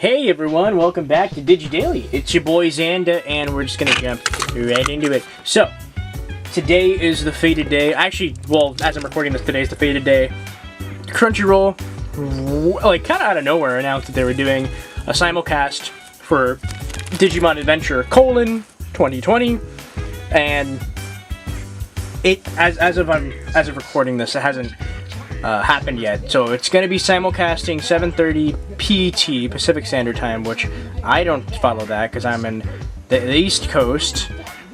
Hey everyone, welcome back to DigiDaily. It's your boy Xanda, and we're just gonna jump right into it. So, today is the fated day. Actually, well, as I'm recording this, today is the fated day. Crunchyroll, like, kind of out of nowhere, announced that they were doing a simulcast for Digimon Adventure: 2020, and it, as of recording this, it hasn't happened yet. So it's going to be simulcasting 7:30 PT Pacific Standard Time, which I don't follow that because I'm in the East Coast.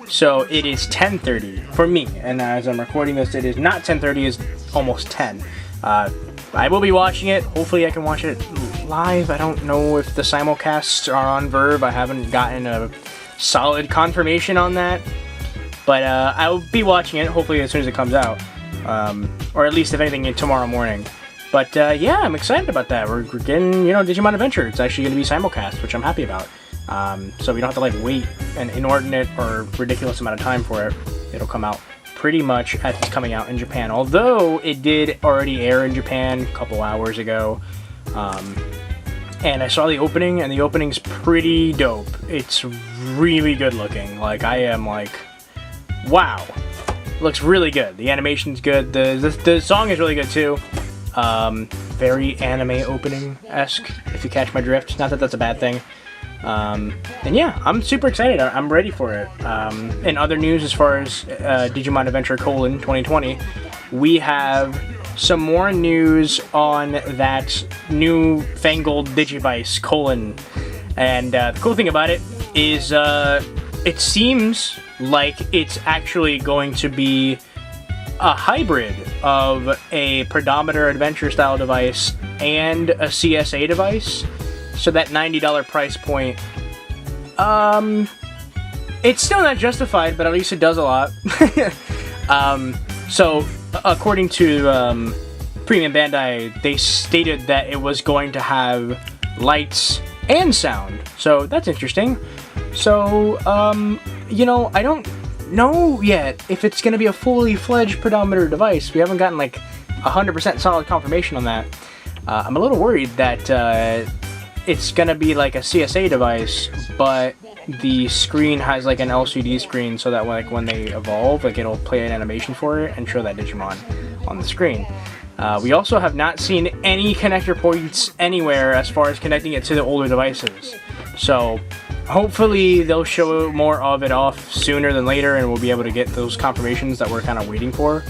So it is 10:30 for me, and as I'm recording this, it is not 10:30, it's almost 10. I will be watching it. Hopefully I can watch it live. I don't know if the simulcasts are on Verve. I haven't gotten a solid confirmation on that, but I will be watching it hopefully as soon as it comes out. Or at least if anything tomorrow morning. But yeah, I'm excited about that. We're getting, Digimon Adventure. It's actually going to be simulcast, which I'm happy about. So we don't have to like wait an inordinate or ridiculous amount of time for it. It'll come out pretty much as it's coming out in Japan. Although it did already air in Japan a couple hours ago. And I saw the opening, and the opening's pretty dope. It's really good looking. Like, I am like, wow. Looks really good. The animation's good. The song is really good too. Very anime opening-esque, if you catch my drift. Not that that's a bad thing. And yeah, I'm super excited. I'm ready for it. In other news, as far as Digimon Adventure: 2020, we have some more news on that new fangled Digivice : and the cool thing about it is it seems like it's actually going to be a hybrid of a pedometer adventure style device and a CSA device. So that $90 price point, it's still not justified, but at least it does a lot. So according to Premium Bandai, they stated that it was going to have lights and sound. So that's interesting. So, I don't know yet if it's going to be a fully fledged pedometer device. We haven't gotten like 100% solid confirmation on that. I'm a little worried that it's going to be like a CSA device, but the screen has like an LCD screen, so that like when they evolve, like it'll play an animation for it and show that Digimon on the screen. We also have not seen any connector points anywhere as far as connecting it to the older devices. So hopefully they'll show more of it off sooner than later, and we'll be able to get those confirmations that we're kind of waiting for.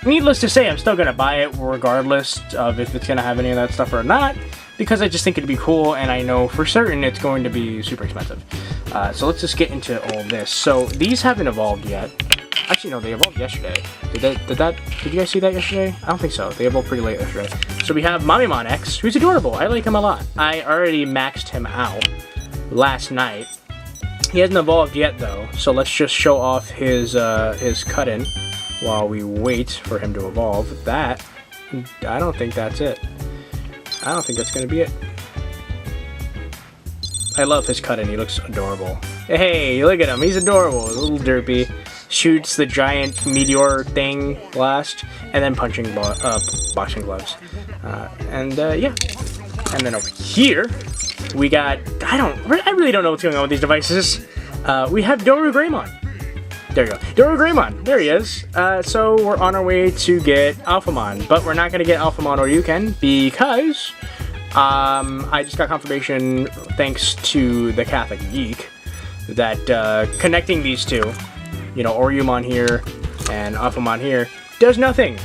Needless to say, I'm still going to buy it regardless of if it's going to have any of that stuff or not, because I just think it'd be cool, and I know for certain it's going to be super expensive. So let's just get into all this. So these haven't evolved yet. Actually, no, they evolved yesterday. Did you guys see that yesterday? I don't think so. They evolved pretty late yesterday. So we have Mamimon X, who's adorable. I like him a lot. I already maxed him out last night. He hasn't evolved yet though, so let's just show off his cut-in while we wait for him to evolve. That, I don't think that's it. I don't think that's gonna be it. I love his cut-in, he looks adorable. Hey, look at him, he's adorable, a little derpy. Shoots the giant meteor thing blast, and then punching boxing gloves. Yeah. And then over here, we got, I really don't know what's going on with these devices. We have Doru Greymon. There you go. Doru Greymon. There he is. So we're on our way to get Alphamon, but we're not going to get Alphamon or Yuken because I just got confirmation, thanks to the Catholic Geek, that connecting these two, Oryumon here and Alphamon here, does nothing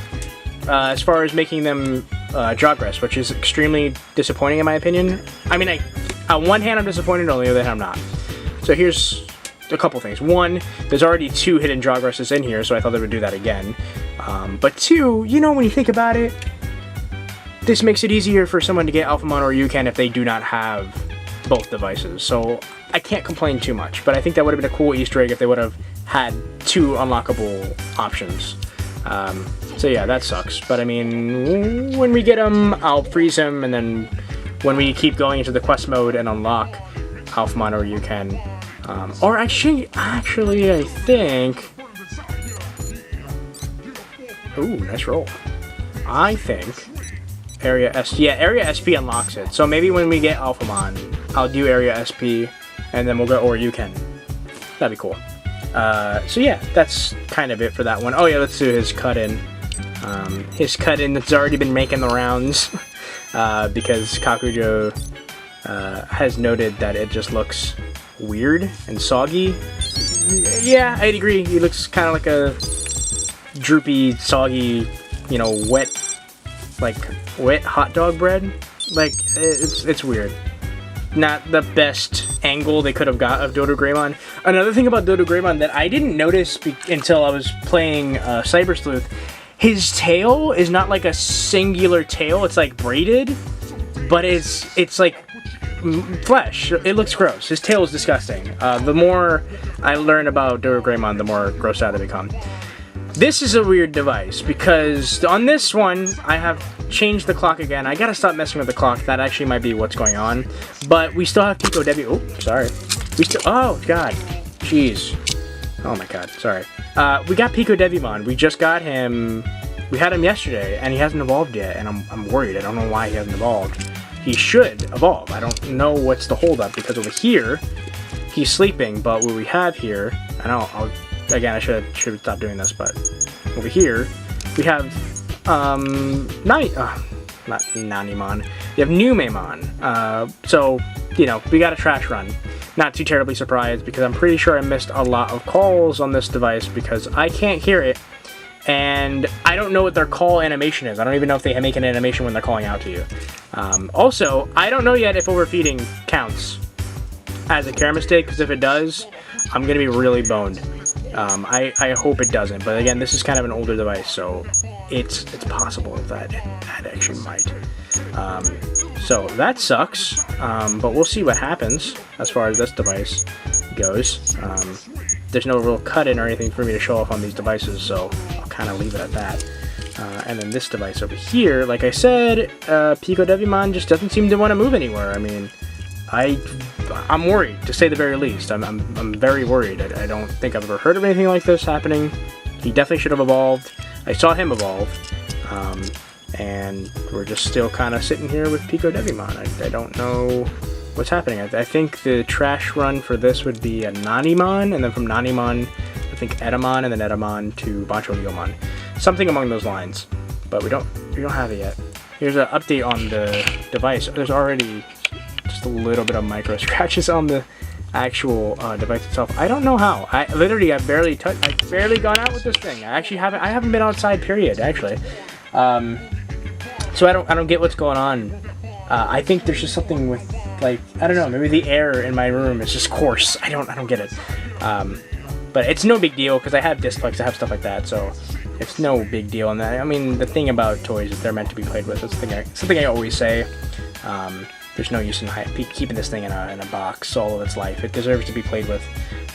as far as making them progress, which is extremely disappointing in my opinion. I mean, on one hand I'm disappointed, on the other hand I'm not. So here's a couple things. One, there's already 2 hidden progresses in here, so I thought they would do that again. But 2, when you think about it, this makes it easier for someone to get Alphamon or Yuken if they do not have both devices. So I can't complain too much, but I think that would have been a cool Easter egg if they would have had 2 unlockable options. So yeah, that sucks. But I mean, when we get him, I'll freeze him, and then when we keep going into the quest mode and unlock Alphamon or Yuken, or actually, I think. Ooh, nice roll. I think Area S. Yeah, Area SP unlocks it. So maybe when we get Alphamon, I'll do Area SP, and then we'll go, or you can. That'd be cool. So yeah, that's kind of it for that one. Oh yeah, let's do his cut-in. His cut-in that's already been making the rounds. Because Kakujo has noted that it just looks weird and soggy. Yeah, I'd agree. He looks kind of like a droopy, soggy, you know, wet hot dog bread. Like, it's weird. Not the best angle they could have got of Dodo Greymon. Another thing about Dodo Greymon that I didn't notice until I was playing Cyber Sleuth, his tail is not like a singular tail. It's like braided, but it's like flesh. It looks gross. His tail is disgusting. The more I learn about Dodo Greymon, the more grossed out I become. This is a weird device because on this one, I have changed the clock again. I gotta stop messing with the clock. That actually might be what's going on. But we still have Pico Debbie. Oh, sorry. Oh, God. Jeez. Oh, my God. Sorry. We got Pico Devimon. We just got him. We had him yesterday, and he hasn't evolved yet, and I'm worried. I don't know why he hasn't evolved. He should evolve. I don't know what's the holdup, because over here, he's sleeping, but what we have here, again, I should have stopped doing this, but over here, we have, not Nanimon, we have Numemon. So, you know, we got a trash run. Not too terribly surprised, because I'm pretty sure I missed a lot of calls on this device, because I can't hear it, and I don't know what their call animation is. I don't even know if they make an animation when they're calling out to you. Also, I don't know yet if overfeeding counts as a care mistake, because if it does, I'm going to be really boned. I hope it doesn't, but again, this is kind of an older device, so it's possible that it actually might. So that sucks, but we'll see what happens as far as this device goes. There's no real cut-in or anything for me to show off on these devices, so I'll kind of leave it at that. And then this device over here, like I said, Pico Devimon just doesn't seem to want to move anywhere. I mean, I'm worried, to say the very least. I'm very worried. I don't think I've ever heard of anything like this happening. He definitely should have evolved. I saw him evolve, and we're just still kind of sitting here with Pico Devimon. I don't know what's happening. I think the trash run for this would be a Nanimon, and then from Nanimon, I think Edamon, and then Edamon to Bancho Leomon. Something along those lines, but we don't have it yet. Here's an update on the device. There's already just a little bit of micro scratches on the actual device itself. I don't know how. I've barely gone out with this thing. I haven't been outside, period, actually. So I don't get what's going on. I think there's just something with, like, I don't know, maybe the air in my room is just coarse. I don't get it. But it's no big deal, because I have Displex, I have stuff like that, so it's no big deal. And I mean, the thing about toys is they're meant to be played with. It's something I always say. There's no use in keeping this thing in a box all of its life. It deserves to be played with.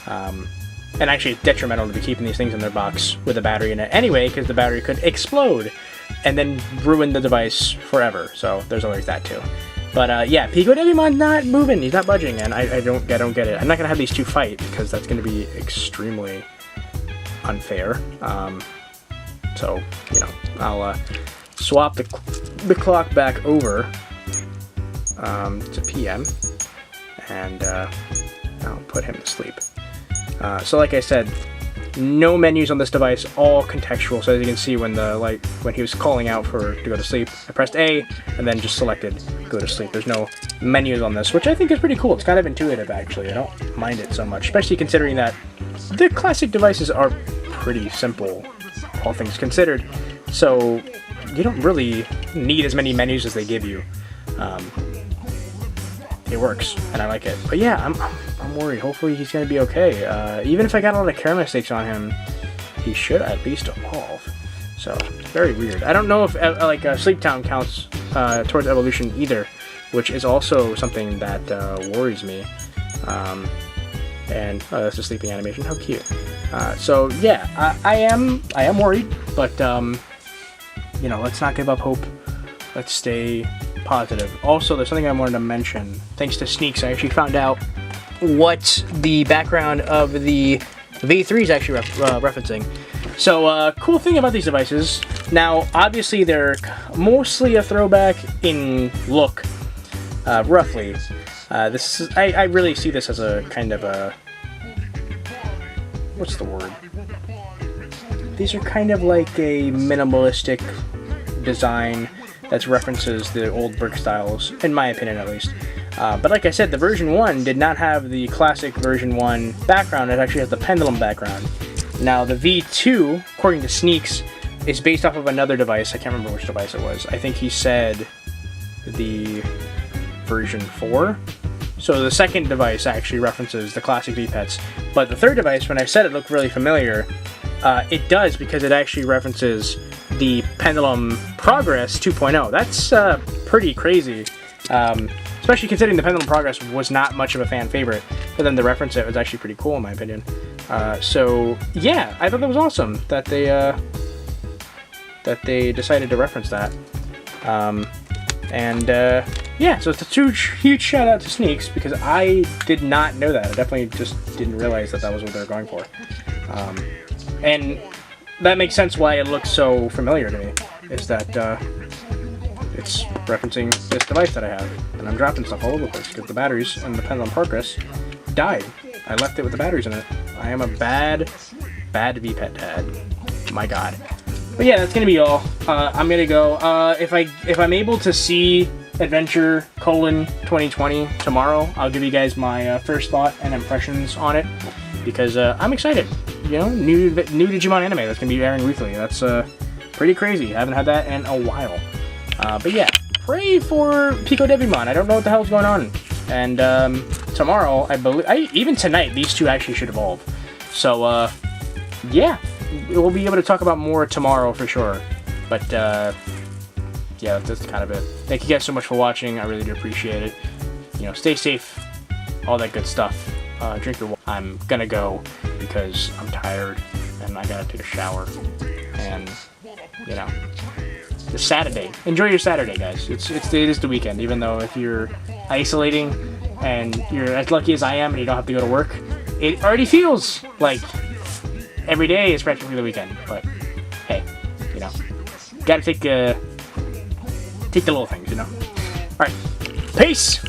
And actually, it's detrimental to be keeping these things in their box with a battery in it anyway, because the battery could explode and then ruin the device forever. So there's always that too. But yeah, Pico Devimon's not moving. He's not budging, and I don't get it. I'm not gonna have these two fight, because that's gonna be extremely unfair. So you know, I'll swap the clock back over to PM, and I'll put him to sleep. So like I said, no menus on this device, all contextual. So as you can see, when he was calling out to go to sleep, I pressed A and then just selected go to sleep. There's no menus on this, which I think is pretty cool. It's kind of intuitive, actually. I don't mind it so much, especially considering that the classic devices are pretty simple, all things considered. So you don't really need as many menus as they give you. It works, and I like it. But yeah, I'm worried. Hopefully he's going to be okay. Even if I got a lot of care mistakes on him, he should at least evolve. So, very weird. I don't know if Sleep Town counts towards evolution either, which is also something that worries me. And oh, that's a sleeping animation. How cute. So yeah, I am worried, but you know, let's not give up hope. Let's stay positive. Also, there's something I wanted to mention. Thanks to Sneaks, I actually found out what the background of the V3 is actually referencing. So, cool thing about these devices, now, obviously they're mostly a throwback in look, roughly. This is, I really see this as a kind of a, what's the word? These are kind of like a minimalistic design that references the old brick styles, in my opinion at least. But like I said, the version 1 did not have the classic version 1 background, it actually has the pendulum background. Now the V2, according to Sneaks, is based off of another device, I can't remember which device it was. I think he said the version 4. So the second device actually references the classic V-Pets. But the third device, when I said it looked really familiar, it does, because it actually references the Pendulum Progress 2.0. That's pretty crazy. Especially considering the Pendulum Progress was not much of a fan favorite. For them to reference it was actually pretty cool in my opinion. So yeah, I thought that was awesome that they decided to reference that. Yeah, so it's a huge shout out to Sneaks, because I did not know that. I definitely just didn't realize that that was what they were going for. And that makes sense why it looks so familiar to me, is that it's referencing this device that I have. And I'm dropping stuff all over the place because the batteries in the Pendulum Progress died. I left it with the batteries in it. I am a bad V-Pet dad. My god. But yeah, that's gonna be all. I'm gonna go. If I'm able to see Adventure: 2020 tomorrow, I'll give you guys my first thought and impressions on it, because I'm excited. You know, new Digimon anime that's gonna be airing weekly. That's pretty crazy. I haven't had that in a while. But yeah, pray for Pico Devimon. I don't know what the hell's going on. And tomorrow, I believe, even tonight, these two actually should evolve. So yeah, we'll be able to talk about more tomorrow for sure. But yeah, that's kind of it. Thank you guys so much for watching. I really do appreciate it. You know, stay safe, all that good stuff. Drink your water. I'm gonna go because I'm tired and I gotta take a shower. And you know, it's Saturday. Enjoy your Saturday, guys. It is the weekend. Even though if you're isolating and you're as lucky as I am and you don't have to go to work, it already feels like every day is practically the weekend. But hey, you know, gotta take the little things, you know. All right, peace.